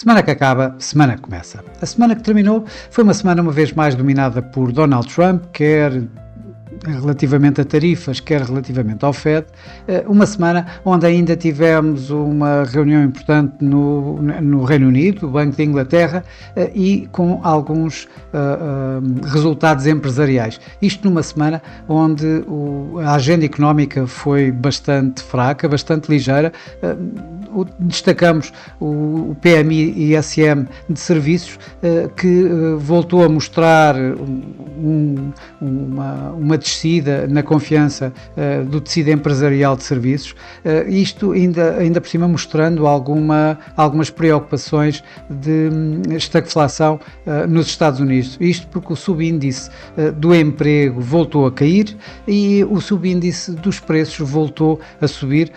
Semana que acaba, semana que começa. A semana que terminou foi uma semana uma vez mais dominada por Donald Trump, quer relativamente a tarifas, quer relativamente ao FED, uma semana onde ainda tivemos uma reunião importante no Reino Unido, o Banco de Inglaterra, e com alguns resultados empresariais. Isto numa semana onde a agenda económica foi bastante fraca, bastante ligeira. Destacamos o PMI-ISM de serviços, que voltou a mostrar uma descida na confiança do tecido empresarial de serviços, isto ainda por cima mostrando algumas preocupações de estagflação nos Estados Unidos. Isto porque o subíndice do emprego voltou a cair e o subíndice dos preços voltou a subir,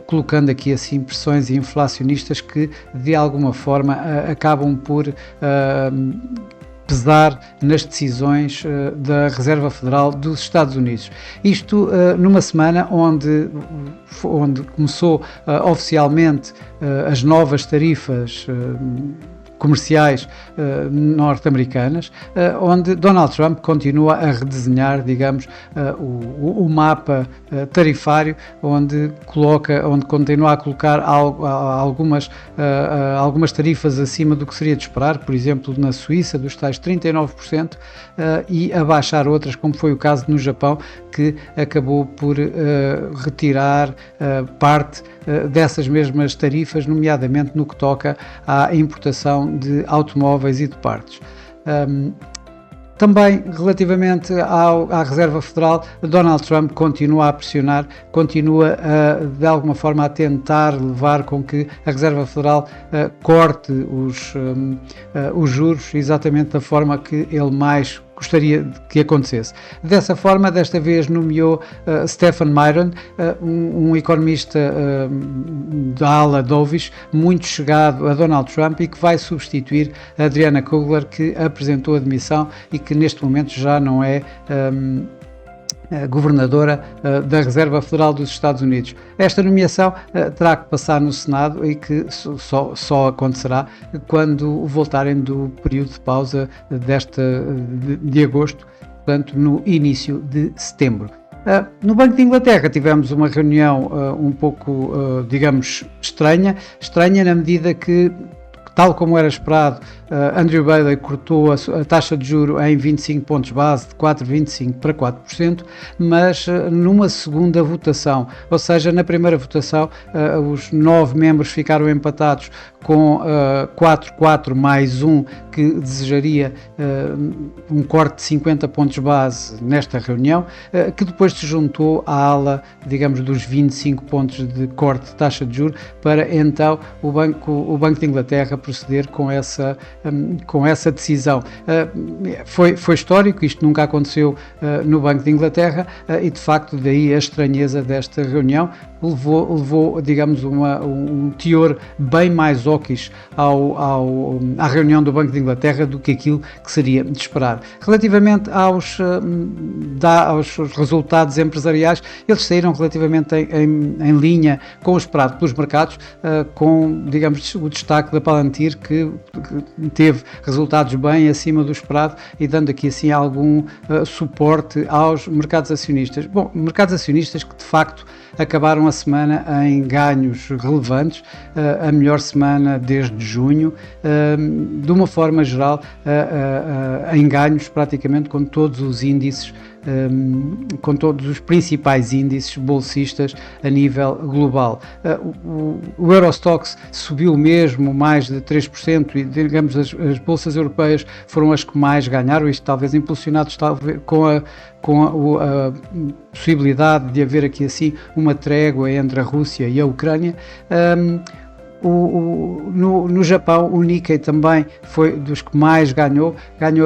colocando aqui assim pressões inflacionistas que de alguma forma acabam por pesar nas decisões da Reserva Federal dos Estados Unidos. Isto numa semana onde começou oficialmente as novas tarifas comerciais norte-americanas, onde Donald Trump continua a redesenhar, digamos, o mapa tarifário, onde continua a colocar algumas tarifas acima do que seria de esperar, por exemplo, na Suíça, dos tais 39%, e a baixar outras, como foi o caso no Japão, que acabou por retirar parte dessas mesmas tarifas, nomeadamente no que toca à importação de automóveis e de partes. Também, relativamente à Reserva Federal, Donald Trump continua a pressionar, continua de alguma forma a tentar levar com que a Reserva Federal corte os juros exatamente da forma que ele mais gostaria que acontecesse. Dessa forma, desta vez nomeou Stephen Miron, um economista da ala Dovish, muito chegado a Donald Trump e que vai substituir a Adriana Kugler, que apresentou a demissão e que neste momento já não é governadora da Reserva Federal dos Estados Unidos. Esta nomeação terá que passar no Senado e que só acontecerá quando voltarem do período de pausa de agosto, portanto no início de setembro. No Banco de Inglaterra tivemos uma reunião um pouco, digamos, estranha na medida que, tal como era esperado, Andrew Bailey cortou a taxa de juro em 25 pontos base, de 4,25% para 4%, mas numa segunda votação, ou seja, na primeira votação, os 9 membros ficaram empatados com 4 mais 1, que desejaria um corte de 50 pontos base nesta reunião, que depois se juntou à ala, digamos, dos 25 pontos de corte de taxa de juros, para então o Banco de Inglaterra proceder com essa decisão. Foi histórico, isto nunca aconteceu no Banco de Inglaterra, e de facto daí a estranheza desta reunião levou digamos, um teor bem mais hawkish à reunião do Banco de Inglaterra do que aquilo que seria de esperar. Relativamente aos resultados empresariais, eles saíram relativamente em linha com o esperado pelos mercados, com, digamos, o destaque da Palantir, que teve resultados bem acima do esperado e dando aqui assim algum suporte aos mercados acionistas. Bom, mercados acionistas que de facto acabaram a semana em ganhos relevantes, a melhor semana desde junho, de uma forma geral, em ganhos praticamente com todos os índices, com todos os principais índices bolsistas a nível global. O Eurostoxx subiu mesmo mais de 3% e, digamos, as bolsas europeias foram as que mais ganharam, isto talvez impulsionados com a possibilidade de haver aqui assim uma trégua entre a Rússia e a Ucrânia. No Japão, o Nikkei também foi dos que mais ganhou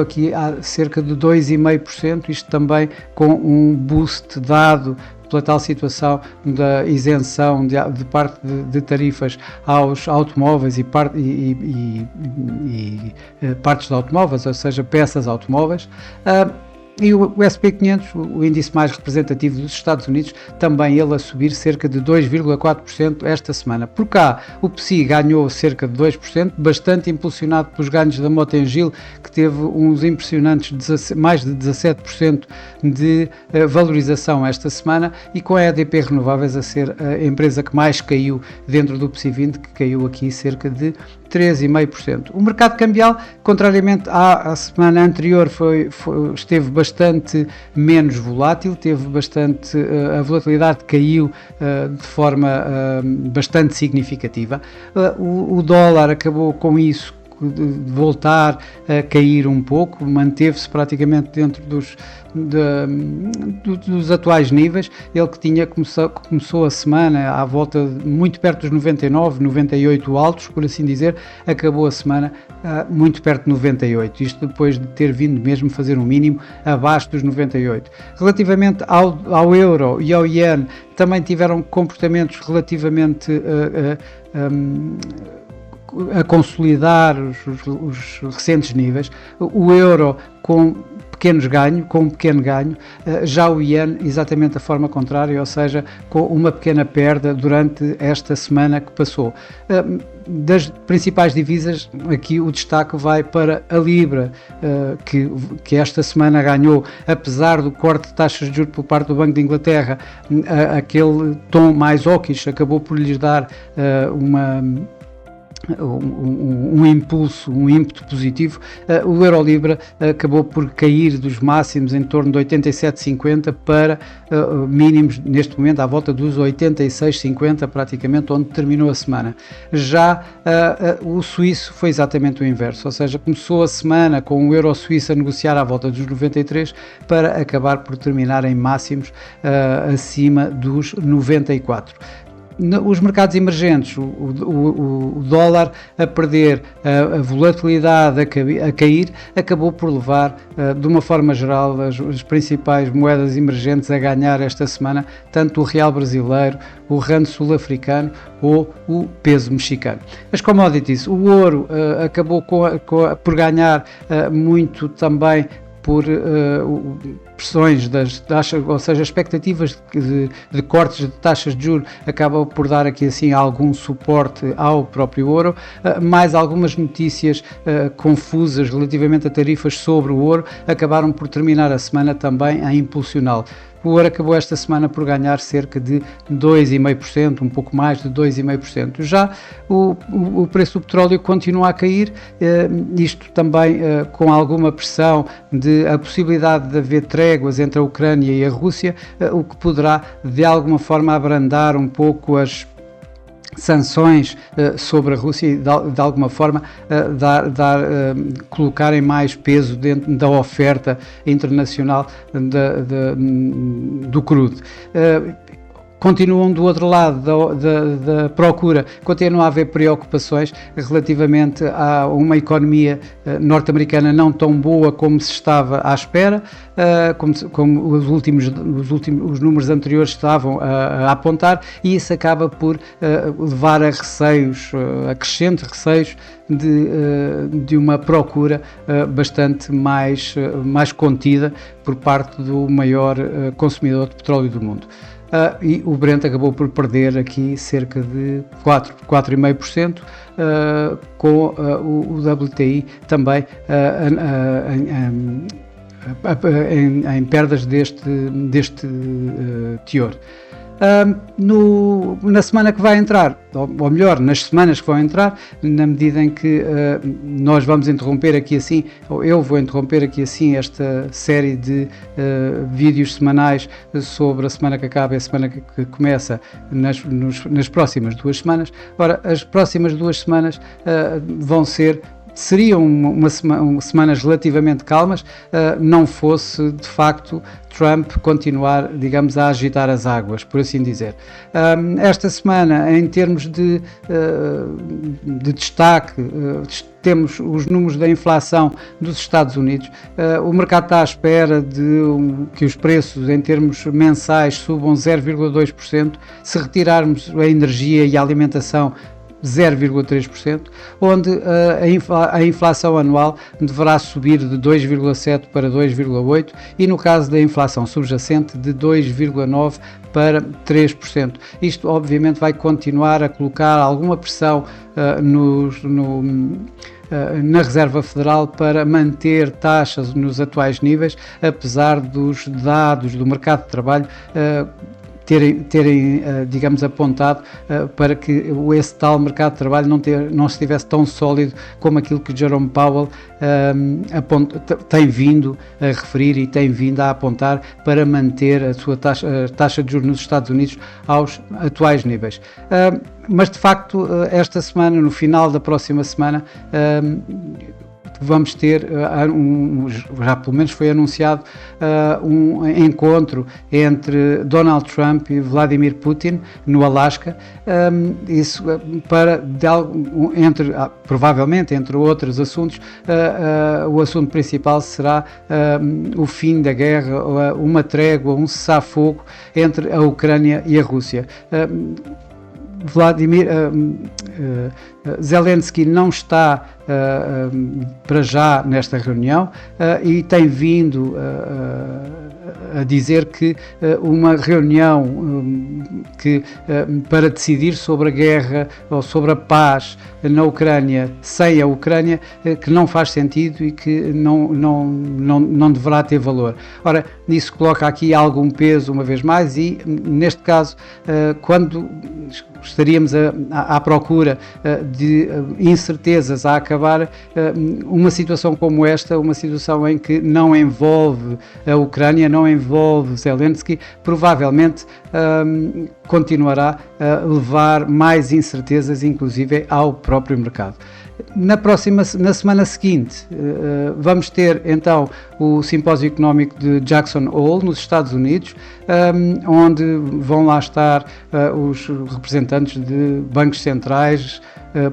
aqui a cerca de 2,5%, isto também com um boost dado pela tal situação da isenção de parte de tarifas aos automóveis e partes de automóveis, ou seja, peças automóveis. E o SP500, o índice mais representativo dos Estados Unidos, também ele a subir cerca de 2,4% esta semana. Por cá, o PSI ganhou cerca de 2%, bastante impulsionado pelos ganhos da Mota-Engil, que teve uns impressionantes mais de 17% de valorização esta semana, e com a EDP Renováveis a ser a empresa que mais caiu dentro do PSI 20, que caiu aqui cerca de 3,5%. O mercado cambial, contrariamente à semana anterior, esteve bastante menos volátil, teve bastante, a volatilidade caiu de forma bastante significativa. O dólar acabou com isso de voltar a cair um pouco, manteve-se praticamente dentro dos atuais níveis. Ele que começou a semana à volta muito perto dos 99, 98 altos, por assim dizer, acabou a semana muito perto de 98, isto depois de ter vindo mesmo fazer um mínimo abaixo dos 98. Relativamente ao euro e ao ien, também tiveram comportamentos relativamente a consolidar os recentes níveis. O euro com um pequeno ganho, já o iene exatamente da forma contrária, ou seja, com uma pequena perda durante esta semana que passou. Das principais divisas, aqui o destaque vai para a Libra, que esta semana ganhou, apesar do corte de taxas de juros por parte do Banco de Inglaterra, aquele tom mais hawkish acabou por lhes dar um impulso, um ímpeto positivo. O Euro-Libra acabou por cair dos máximos em torno de 87,50 para mínimos neste momento à volta dos 86,50 praticamente, onde terminou a semana. Já o suíço foi exatamente o inverso, ou seja, começou a semana com o euro suíço a negociar à volta dos 93 para acabar por terminar em máximos acima dos 94. Os mercados emergentes, o dólar a perder, a volatilidade a cair, acabou por levar, de uma forma geral, as principais moedas emergentes a ganhar esta semana, tanto o real brasileiro, o rand sul-africano ou o peso mexicano. As commodities, o ouro acabou por ganhar muito também por pressões das taxas, ou seja, expectativas de cortes de taxas de juros acabam por dar aqui assim algum suporte ao próprio ouro, mais algumas notícias confusas relativamente a tarifas sobre o ouro acabaram por terminar a semana também a impulsioná-lo. O ouro acabou esta semana por ganhar cerca de 2,5%, um pouco mais de 2,5%. Já o preço do petróleo continua a cair, isto também com alguma pressão de a possibilidade de haver tréguas entre a Ucrânia e a Rússia, o que poderá de alguma forma abrandar um pouco as sanções sobre a Rússia e de alguma forma colocarem mais peso dentro da oferta internacional do crudo. Continuam do outro lado da procura, continua a haver preocupações relativamente a uma economia norte-americana não tão boa como se estava à espera, como os números anteriores estavam a apontar, e isso acaba por levar a receios, a crescentes receios de uma procura bastante mais contida por parte do maior consumidor de petróleo do mundo. E o Brent acabou por perder aqui cerca de 4,5%, com o WTI também em perdas deste teor. Na semana que vai entrar, ou melhor, nas semanas que vão entrar, na medida em que nós vamos interromper aqui assim, ou eu vou interromper aqui assim esta série de vídeos semanais sobre a semana que acaba e a semana que começa nas próximas 2 semanas. Ora, as próximas 2 semanas seriam semanas relativamente calmas, não fosse de facto Trump continuar, digamos, a agitar as águas, por assim dizer. Esta semana, em termos de destaque, temos os números da inflação dos Estados Unidos. O mercado está à espera que os preços em termos mensais subam 0,2%. Se retirarmos a energia e a alimentação, 0,3%, onde a inflação anual deverá subir de 2,7% para 2,8% e no caso da inflação subjacente de 2,9% para 3%. Isto obviamente vai continuar a colocar alguma pressão na Reserva Federal para manter taxas nos atuais níveis, apesar dos dados do mercado de trabalho terem digamos, apontado para que esse tal mercado de trabalho não estivesse tão sólido como aquilo que Jerome Powell tem vindo a referir e tem vindo a apontar para manter a sua taxa de juros nos Estados Unidos aos atuais níveis. Mas, de facto, esta semana, no final da próxima semana, vamos ter, já pelo menos foi anunciado, um encontro entre Donald Trump e Vladimir Putin no Alasca, isso para, provavelmente, entre outros assuntos, o assunto principal será o fim da guerra, uma trégua, um cessar-fogo entre a Ucrânia e a Rússia. Zelensky não está para já nesta reunião e tem vindo a dizer que uma reunião para decidir sobre a guerra ou sobre a paz na Ucrânia sem a Ucrânia que não faz sentido e que não deverá ter valor. Ora, isso coloca aqui algum peso uma vez mais e neste caso quando estaríamos à procura de incertezas a acabar, uma situação como esta, uma situação em que não envolve a Ucrânia, não envolve Zelensky, provavelmente continuará a levar mais incertezas, inclusive ao próprio mercado. Na semana seguinte, vamos ter então o simpósio económico de Jackson Hole, nos Estados Unidos, onde vão lá estar os representantes de bancos centrais,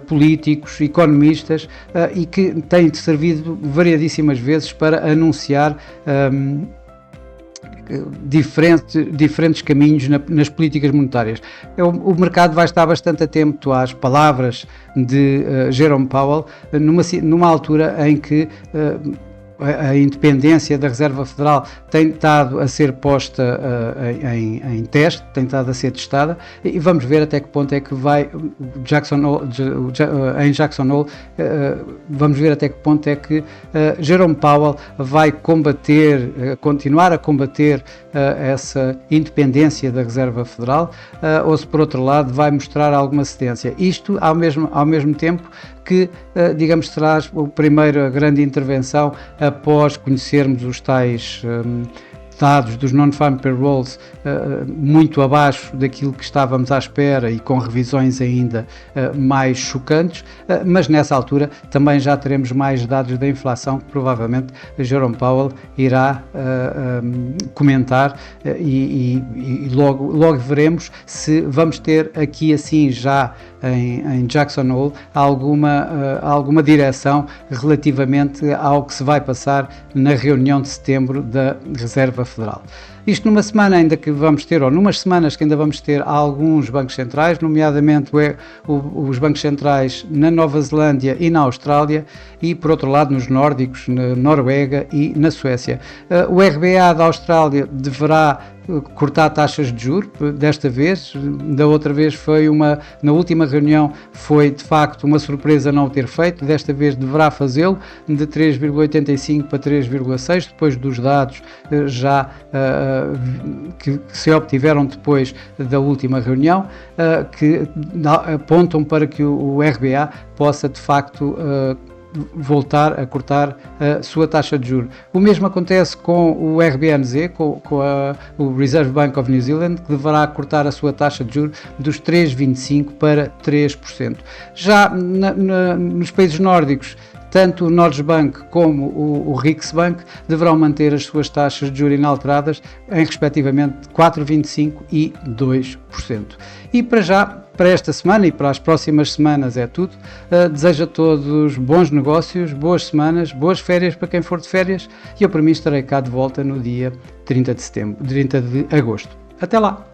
políticos, economistas, e que têm servido variadíssimas vezes para anunciar diferentes caminhos nas políticas monetárias. O mercado vai estar bastante atento às palavras de Jerome Powell numa altura em que a independência da Reserva Federal tem estado a ser posta em teste, tem estado a ser testada e vamos ver até que ponto é que vai em Jackson Hole, vamos ver até que ponto é que Jerome Powell vai continuar a combater essa independência da Reserva Federal ou se por outro lado vai mostrar alguma cedência. Isto ao mesmo tempo que, digamos, traz a primeira grande intervenção após conhecermos os tais dados dos non-farm payrolls muito abaixo daquilo que estávamos à espera e com revisões ainda mais chocantes, mas nessa altura também já teremos mais dados da inflação que provavelmente Jerome Powell irá comentar e logo veremos se vamos ter aqui assim já em Jackson Hole alguma direção relativamente ao que se vai passar na reunião de setembro da Reserva Federal. Isto numa semana ainda que vamos ter, ou numas semanas que ainda vamos ter alguns bancos centrais, nomeadamente os bancos centrais na Nova Zelândia e na Austrália e, por outro lado, nos nórdicos, na Noruega e na Suécia. O RBA da Austrália deverá cortar taxas de juros, desta vez, da outra vez na última reunião foi de facto uma surpresa não o ter feito, desta vez deverá fazê-lo, de 3,85 para 3,6, depois dos dados já que se obtiveram depois da última reunião, que apontam para que o RBA possa de facto voltar a cortar a sua taxa de juros. O mesmo acontece com o RBNZ, com o Reserve Bank of New Zealand, que deverá cortar a sua taxa de juros dos 3,25% para 3%. Já nos países nórdicos, tanto o Norges-Bank como o Riksbank deverão manter as suas taxas de juros inalteradas em respectivamente 4,25% e 2%. E para esta semana e para as próximas semanas é tudo. Desejo a todos bons negócios, boas semanas, boas férias para quem for de férias e eu para mim estarei cá de volta no dia 30 de agosto. Até lá!